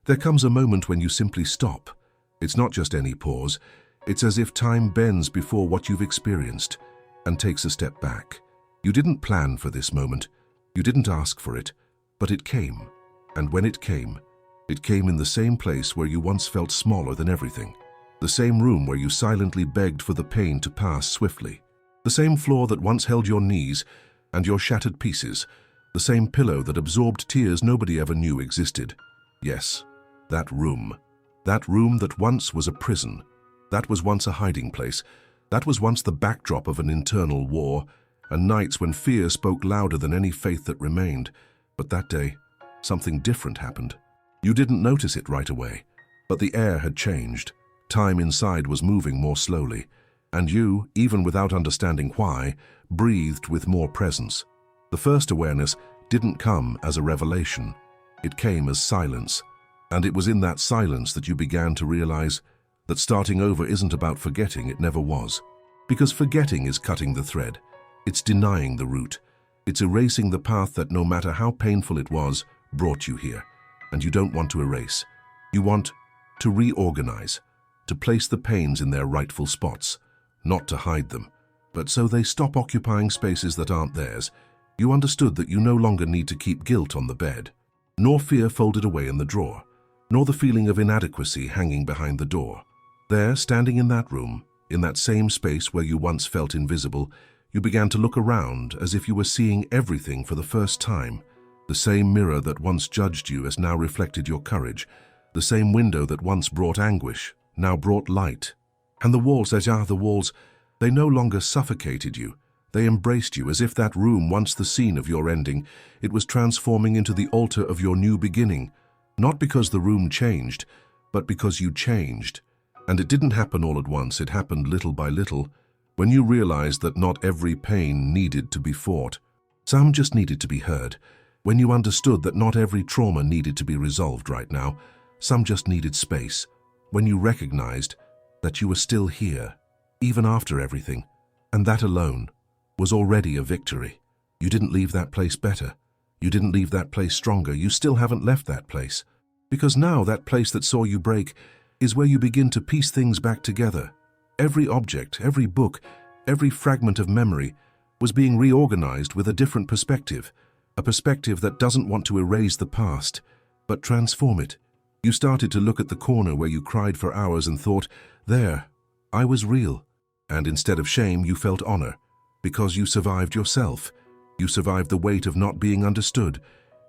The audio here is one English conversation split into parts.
There comes a moment when you simply stop. It's not just any pause. It's as if time bends before what you've experienced and takes a step back. You didn't plan for this moment. You didn't ask for it, but it came. And when it came in the same place where you once felt smaller than everything. The same room where you silently begged for the pain to pass swiftly. The same floor that once held your knees and your shattered pieces. The same pillow that absorbed tears nobody ever knew existed. Yes, that room. That room that once was a prison. That was once a hiding place. That was once the backdrop of an internal war, and nights when fear spoke louder than any faith that remained. But that day, something different happened. You didn't notice it right away, but the air had changed. Time inside was moving more slowly, and you, even without understanding why, breathed with more presence. The first awareness didn't come as a revelation. It came as silence, and it was in that silence that you began to realize that starting over isn't about forgetting, it never was. Because forgetting is cutting the thread. It's denying the route. It's erasing the path that, no matter how painful it was, brought you here. And you don't want to erase. You want to reorganize, to place the pains in their rightful spots, not to hide them, but so they stop occupying spaces that aren't theirs. You understood that you no longer need to keep guilt on the bed, nor fear folded away in the drawer, nor the feeling of inadequacy hanging behind the door. There, standing in that room, in that same space where you once felt invisible, you began to look around as if you were seeing everything for the first time. The same mirror that once judged you as now reflected your courage. The same window that once brought anguish, now brought light. And the walls, they no longer suffocated you. They embraced you as if that room, once the scene of your ending, it was transforming into the altar of your new beginning. Not because the room changed, but because you changed. And it didn't happen all at once, it happened little by little, when you realized that not every pain needed to be fought. Some just needed to be heard. When you understood that not every trauma needed to be resolved right now, some just needed space. When you recognized that you were still here, even after everything, and that alone was already a victory. You didn't leave that place better. You didn't leave that place stronger. You still haven't left that place. Because now that place that saw you break is where you begin to piece things back together. Every object, every book, every fragment of memory was being reorganized with a different perspective. A perspective that doesn't want to erase the past, but transform it. You started to look at the corner where you cried for hours and thought, there, I was real. And instead of shame, you felt honor, because you survived yourself. You survived the weight of not being understood.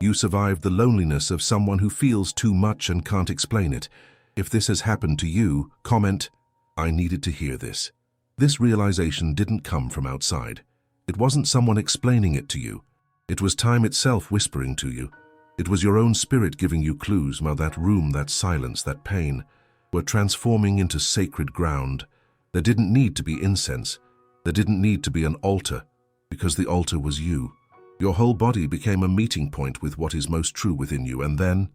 You survived the loneliness of someone who feels too much and can't explain it. If this has happened to you, comment, I needed to hear this. This realization didn't come from outside. It wasn't someone explaining it to you. It was time itself whispering to you. It was your own spirit giving you clues while that room, that silence, that pain were transforming into sacred ground. There didn't need to be incense. There didn't need to be an altar, because the altar was you. Your whole body became a meeting point with what is most true within you, and then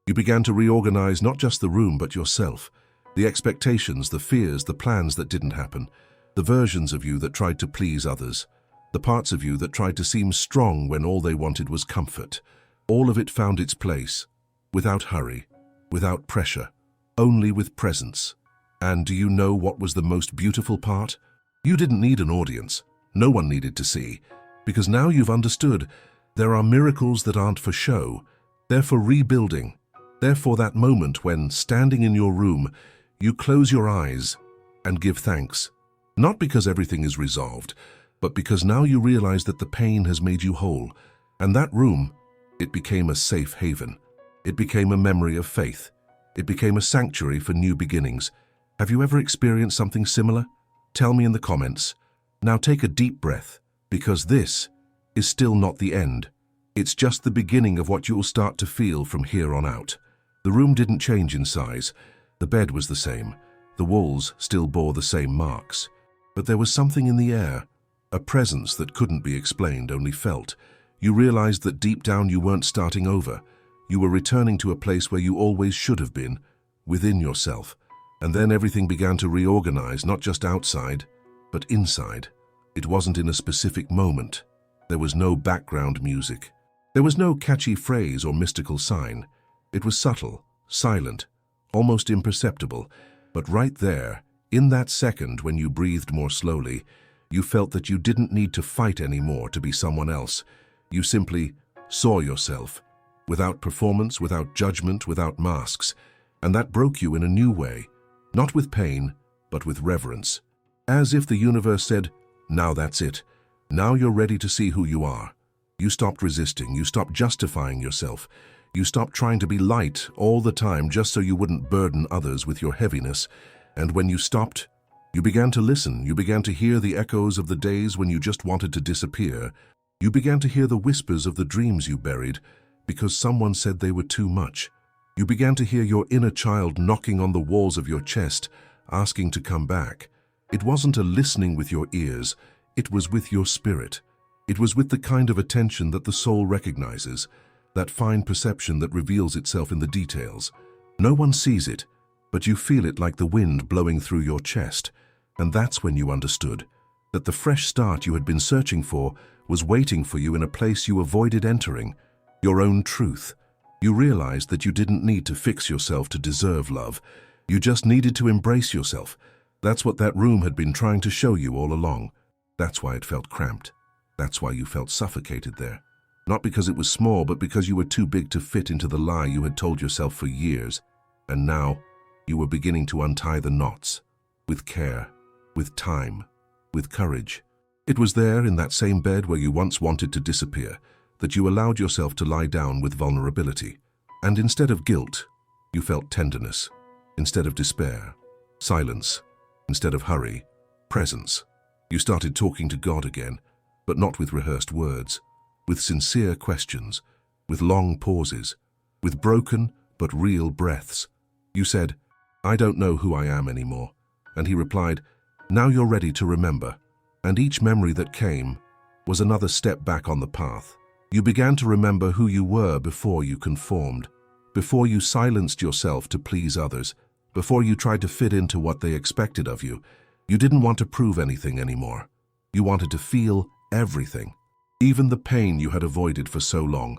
you began to reorganize not just the room but yourself. The expectations, the fears, the plans that didn't happen, the versions of you that tried to please others. The parts of you that tried to seem strong when all they wanted was comfort. All of it found its place, without hurry, without pressure, only with presence. And do you know what was the most beautiful part? You didn't need an audience. No one needed to see. Because now you've understood, there are miracles that aren't for show. They're for rebuilding. They're for that moment when, standing in your room, you close your eyes and give thanks. Not because everything is resolved, but because now you realize that the pain has made you whole. And that room, it became a safe haven. It became a memory of faith. It became a sanctuary for new beginnings. Have you ever experienced something similar? Tell me in the comments. Now take a deep breath, because this is still not the end. It's just the beginning of what you'll start to feel from here on out. The room didn't change in size. The bed was the same. The walls still bore the same marks. But there was something in the air. A presence that couldn't be explained, only felt. You realized that deep down you weren't starting over. You were returning to a place where you always should have been, within yourself. And then everything began to reorganize, not just outside, but inside. It wasn't in a specific moment. There was no background music. There was no catchy phrase or mystical sign. It was subtle, silent, almost imperceptible, but right there, in that second when you breathed more slowly, you felt that you didn't need to fight anymore to be someone else. You simply saw yourself, without performance, without judgment, without masks, and that broke you in a new way, not with pain, but with reverence. As if the universe said, now that's it. Now you're ready to see who you are. You stopped resisting, you stopped justifying yourself. You stopped trying to be light all the time just so you wouldn't burden others with your heaviness. And when you stopped, you began to listen. You began to hear the echoes of the days when you just wanted to disappear. You began to hear the whispers of the dreams you buried because someone said they were too much. You began to hear your inner child knocking on the walls of your chest, asking to come back. It wasn't a listening with your ears, it was with your spirit. It was with the kind of attention that the soul recognizes, that fine perception that reveals itself in the details. No one sees it, but you feel it like the wind blowing through your chest. And that's when you understood that the fresh start you had been searching for was waiting for you in a place you avoided entering, your own truth. You realized that you didn't need to fix yourself to deserve love. You just needed to embrace yourself. That's what that room had been trying to show you all along. That's why it felt cramped. That's why you felt suffocated there. Not because it was small, but because you were too big to fit into the lie you had told yourself for years. And now, you were beginning to untie the knots. With care, with time, with courage. It was there, in that same bed where you once wanted to disappear, that you allowed yourself to lie down with vulnerability. And instead of guilt, you felt tenderness. Instead of despair, silence. Instead of hurry, presence. You started talking to God again, but not with rehearsed words, with sincere questions, with long pauses, with broken but real breaths. You said, I don't know who I am anymore. And he replied, now you're ready to remember. And each memory that came was another step back on the path. You began to remember who you were before you conformed, before you silenced yourself to please others, before you tried to fit into what they expected of you. You didn't want to prove anything anymore. You wanted to feel everything, even the pain you had avoided for so long,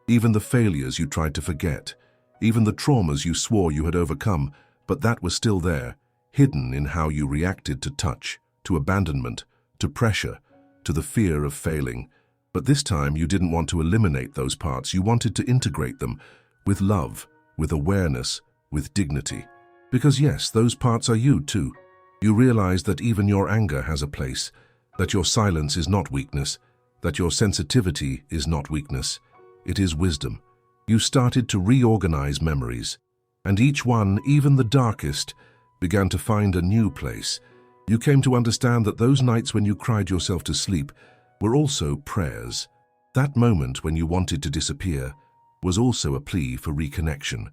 even the failures you tried to forget, even the traumas you swore you had overcome, but that was still there, hidden in how you reacted to touch, to abandonment, to pressure, to the fear of failing. But this time you didn't want to eliminate those parts. You wanted to integrate them with love, with awareness, with dignity. Because yes, those parts are you too. You realize that even your anger has a place, that your silence is not weakness, that your sensitivity is not weakness. It is wisdom. You started to reorganize memories, and each one, even the darkest, began to find a new place. You came to understand that those nights when you cried yourself to sleep were also prayers. That moment when you wanted to disappear was also a plea for reconnection,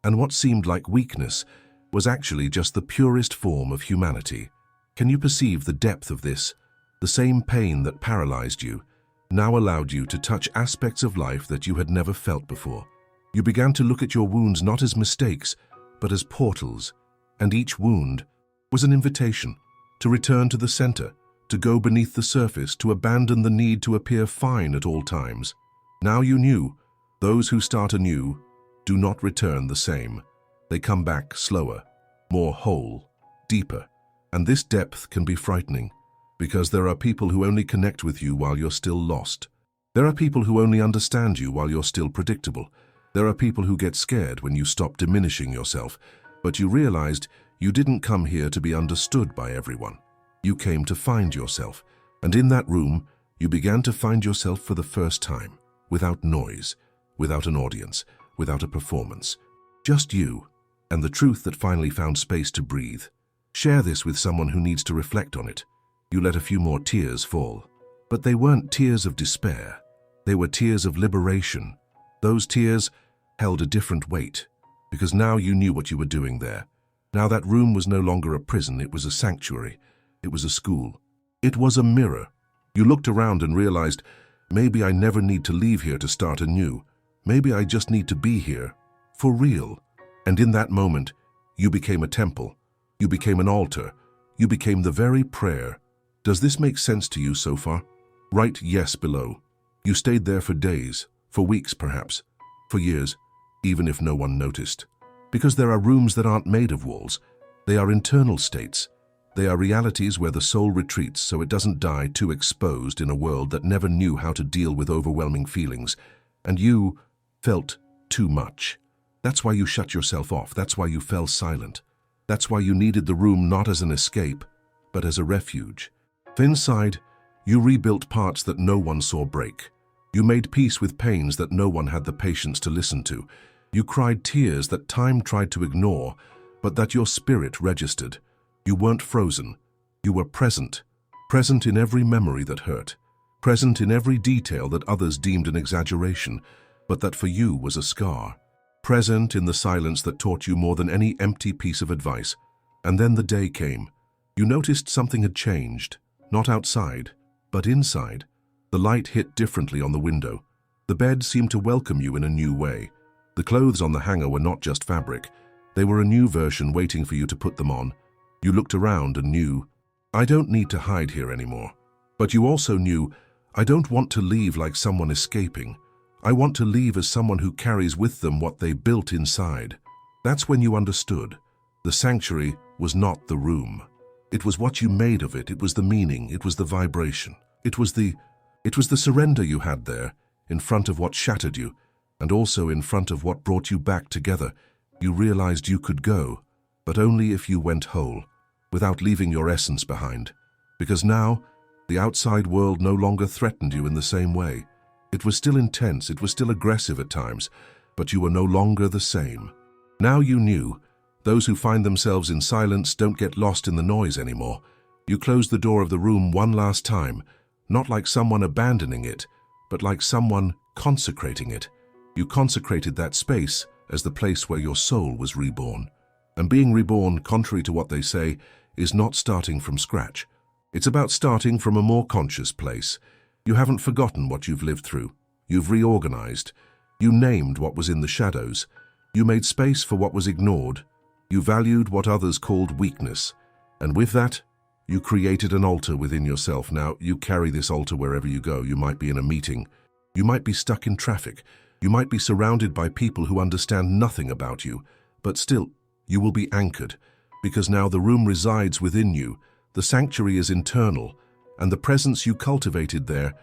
and what seemed like weakness was actually just the purest form of humanity. Can you perceive the depth of this? The same pain that paralyzed you now allowed you to touch aspects of life that you had never felt before. You began to look at your wounds not as mistakes, but as portals, and each wound was an invitation to return to the center, to go beneath the surface, to abandon the need to appear fine at all times. Now you knew, those who start anew do not return the same. They come back slower, more whole, deeper. And this depth can be frightening, because there are people who only connect with you while you're still lost. There are people who only understand you while you're still predictable. There are people who get scared when you stop diminishing yourself, but you realized you didn't come here to be understood by everyone. You came to find yourself, and in that room, you began to find yourself for the first time, without noise, without an audience, without a performance. Just you, and the truth that finally found space to breathe. Share this with someone who needs to reflect on it. You let a few more tears fall. But they weren't tears of despair. They were tears of liberation. Those tears held a different weight, because now you knew what you were doing there. Now that room was no longer a prison, it was a sanctuary. It was a school. It was a mirror. You looked around and realized, maybe I never need to leave here to start anew. Maybe I just need to be here, for real. And in that moment, you became a temple. You became an altar. You became the very prayer. Does this make sense to you so far? Write yes below. You stayed there for days, for weeks perhaps, for years, even if no one noticed. Because there are rooms that aren't made of walls. They are internal states. They are realities where the soul retreats so it doesn't die too exposed in a world that never knew how to deal with overwhelming feelings. And you felt too much. That's why you shut yourself off. That's why you fell silent. That's why you needed the room not as an escape, but as a refuge. Inside, you rebuilt parts that no one saw break. You made peace with pains that no one had the patience to listen to. You cried tears that time tried to ignore, but that your spirit registered. You weren't frozen. You were present. Present in every memory that hurt. Present in every detail that others deemed an exaggeration, but that for you was a scar. Present in the silence that taught you more than any empty piece of advice. And then the day came. You noticed something had changed, not outside, but inside. The light hit differently on the window. The bed seemed to welcome you in a new way. The clothes on the hanger were not just fabric. They were a new version waiting for you to put them on. You looked around and knew, I don't need to hide here anymore. But you also knew, I don't want to leave like someone escaping. I want to leave as someone who carries with them what they built inside. That's when you understood. The sanctuary was not the room. It was what you made of it. It was the meaning. It was the vibration. It was the surrender you had there, in front of what shattered you, and also in front of what brought you back together. You realized you could go, but only if you went whole, without leaving your essence behind. Because now, the outside world no longer threatened you in the same way. It was still intense, it was still aggressive at times, but you were no longer the same. Now you knew, those who find themselves in silence don't get lost in the noise anymore. You closed the door of the room one last time, not like someone abandoning it, but like someone consecrating it. You consecrated that space as the place where your soul was reborn. And being reborn, contrary to what they say, is not starting from scratch. It's about starting from a more conscious place. You haven't forgotten what you've lived through. You've reorganized. You named what was in the shadows. You made space for what was ignored. You valued what others called weakness. And with that, you created an altar within yourself. Now, you carry this altar wherever you go. You might be in a meeting. You might be stuck in traffic. You might be surrounded by people who understand nothing about you. But still, you will be anchored, because now the room resides within you. The sanctuary is internal, and the presence you cultivated there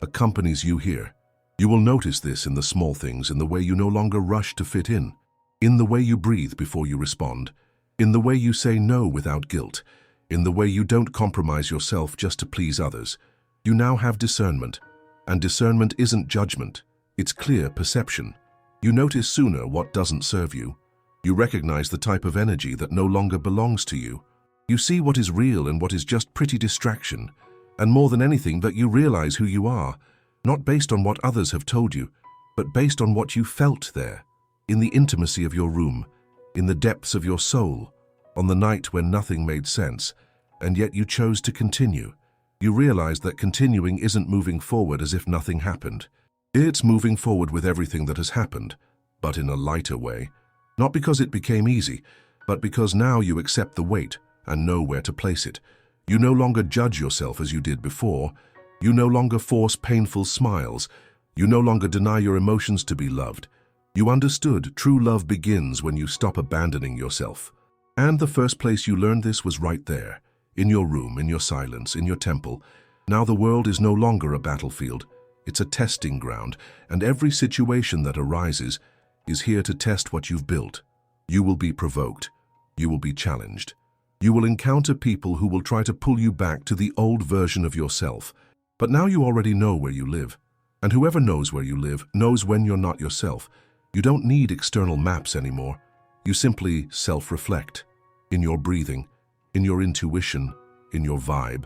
accompanies you here. You will notice this in the small things, in the way you no longer rush to fit in the way you breathe before you respond, in the way you say no without guilt, in the way you don't compromise yourself just to please others. You now have discernment, and discernment isn't judgment, it's clear perception. You notice sooner what doesn't serve you. You recognize the type of energy that no longer belongs to you. You see what is real and what is just pretty distraction. And more than anything, that you realize who you are, not based on what others have told you, but based on what you felt there, in the intimacy of your room, in the depths of your soul, on the night when nothing made sense, and yet you chose to continue. You realize that continuing isn't moving forward as if nothing happened. It's moving forward with everything that has happened, but in a lighter way. Not because it became easy, but because now you accept the weight and know where to place it. You no longer judge yourself as you did before. You no longer force painful smiles. You no longer deny your emotions to be loved. You understood true love begins when you stop abandoning yourself. And the first place you learned this was right there, in your room, in your silence, in your temple. Now the world is no longer a battlefield. It's a testing ground, and every situation that arises is here to test what you've built. You will be provoked. You will be challenged. You will encounter people who will try to pull you back to the old version of yourself. But now you already know where you live. And whoever knows where you live knows when you're not yourself. You don't need external maps anymore. You simply self-reflect. In your breathing, in your intuition, in your vibe.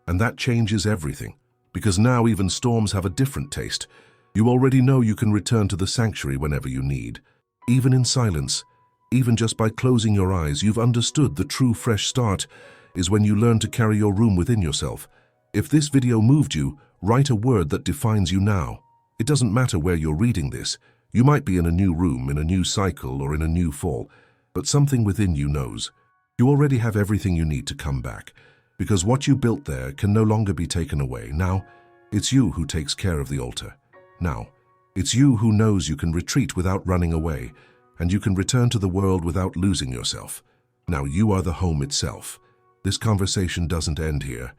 And that changes everything. Because now even storms have a different taste. You already know you can return to the sanctuary whenever you need. Even in silence, even just by closing your eyes, you've understood the true fresh start is when you learn to carry your room within yourself. If this video moved you, write a word that defines you now. It doesn't matter where you're reading this. You might be in a new room, in a new cycle, or in a new fall, but something within you knows. You already have everything you need to come back, because what you built there can no longer be taken away. Now, it's you who takes care of the altar. Now, it's you who knows you can retreat without running away, and you can return to the world without losing yourself. Now you are the home itself. This conversation doesn't end here.